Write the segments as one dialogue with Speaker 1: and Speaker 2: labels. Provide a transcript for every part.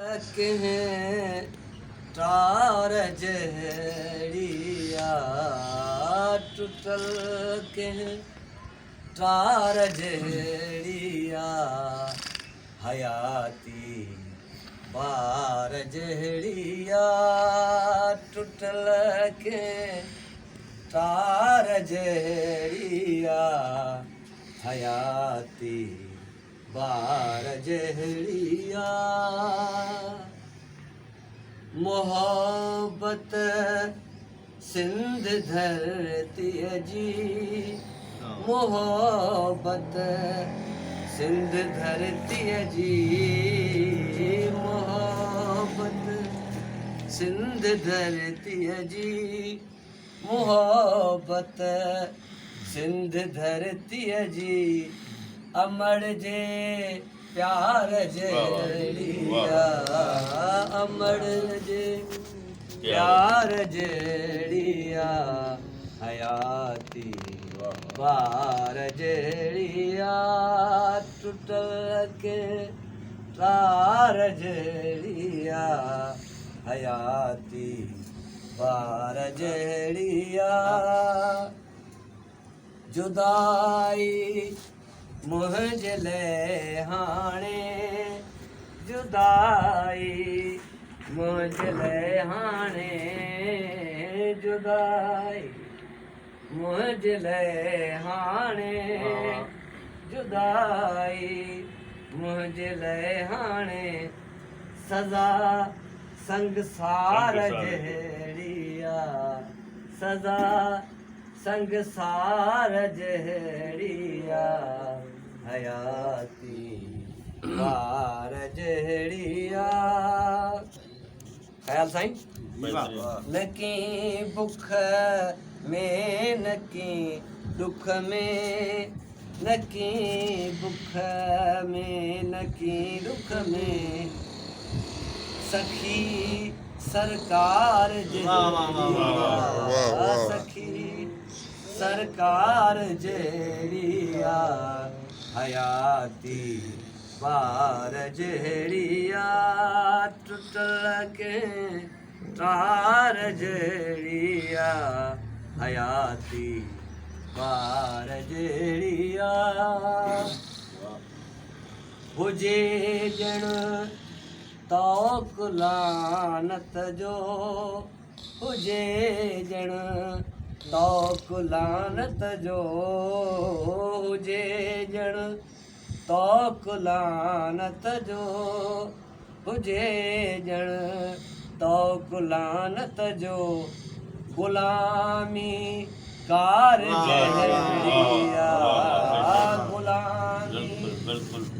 Speaker 1: कहें तार जहड़िया टूटल कहें तार जहड़िया हयाती बार जहड़िया टूटल के तार जहड़िया हयाती बार जहड़िया मोहब्बत सिंध धरती जी मोहब्बत सिंध धरती जी मोहब्बत सिंध धरती जी मोहब्बत सिंध धरती जी अमर जे प्यार जड़िया अमर जे प्यार जड़िया हयाती बार जड़िया टूटल के तार जड़िया हयाती बार जड़िया जुदाई मुंहिंजे हाणे जुदाई मुंहिंजे हाणे जुदाई मुंहिंजे हाणे जुदाई मुंहिंजे हाणे सज़ा संगसार जहड़िया सज़ा संगसार जहड़िया हयाती बार जहड़िया ख्याल साईं नकी बुख में नकी दुख में नकी बुख में नकी दुख में सखी सरकार जहड़िया सखी सरकार जहड़िया हयाती बार जहड़िया टूटल के तार जहड़िया हयाती बार जहड़िया हुजे जण तौक लानत जो हुजे जण तौक लानत जो हुजे जण तौक लानत जो हुजे जण तौक लानत जो गुलामी कार जहड़िया गुलामी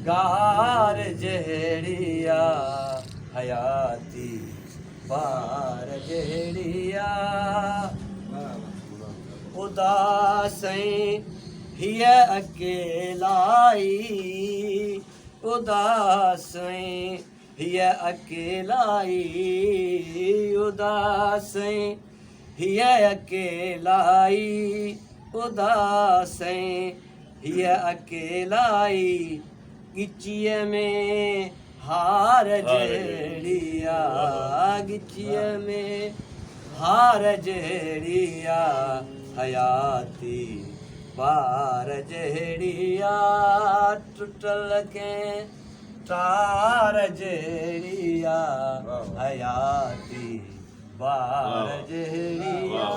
Speaker 1: कार जहड़िया हयाती बार जहड़िया उदासई हिय अकेलाई उदासई हिय अकेलाई उदासई हिय अकेलाई उदासई हिय अकेलाई गिचिय में हार जहड़िया गिचिय में हार जहड़िया हयाती बार जहड़िया टूटल के तार जहड़िया हयाती बार जहड़िया